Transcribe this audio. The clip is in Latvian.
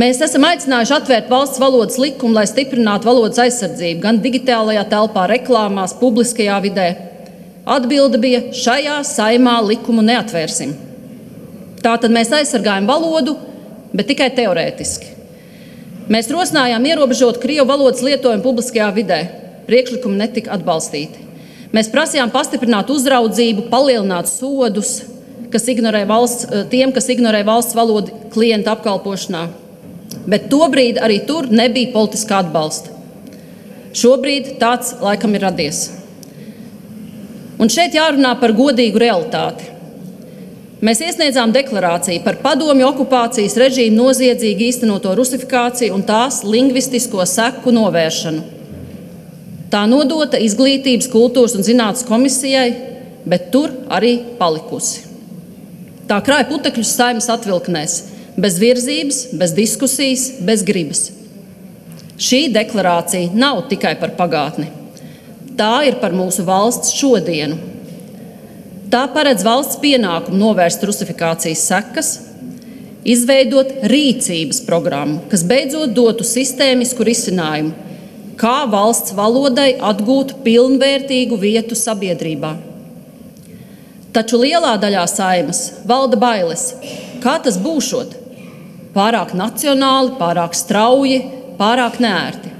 Mēs esam aicinājuši atvērt valsts valodas likumu, lai stiprinātu valodas aizsardzību gan digitālajā telpā, reklāmās, publiskajā vidē. Atbilde bija: šajā saimā likumu neatvērsim. Tātad mēs aizsargājam valodu, bet tikai teorētiski. Mēs rosinājām ierobežot krievu valodas lietojumu publiskajā vidē. Priekšlikumi netika atbalstīti. Mēs prasījām pastiprināt uzraudzību, palielināt sodus, kas ignorē valsts valodu klientu apkalpošanā. Bet tobrīd arī tur nebija politiskā atbalsta. Šobrīd tāds laikam ir radies. Un šeit jārunā par godīgu realitāti. Mēs iesniedzām deklarāciju par padomju okupācijas režīmu noziedzīgi īstenoto rusifikāciju un tās lingvistisko seku novēršanu. Tā nodota Izglītības, kultūras un zinātnes komisijai, bet tur arī palikusi. Tā krāja putekļus Saeimas atvilknēs, bez virzības, bez diskusijas, bez gribas. Šī deklarācija nav tikai par pagātni. Tā ir par mūsu valsts šodienu. Tā paredz valsts pienākumu novērst rusifikācijas sekas, izveidot rīcības programmu, kas beidzot dotu sistēmisku risinājumu, kā valsts valodai atgūt pilnvērtīgu vietu sabiedrībā. Taču lielā daļā Saeimas valda bailes. Kā tas būšot? Pārāk nacionāli, pārāk strauji, pārāk neērti.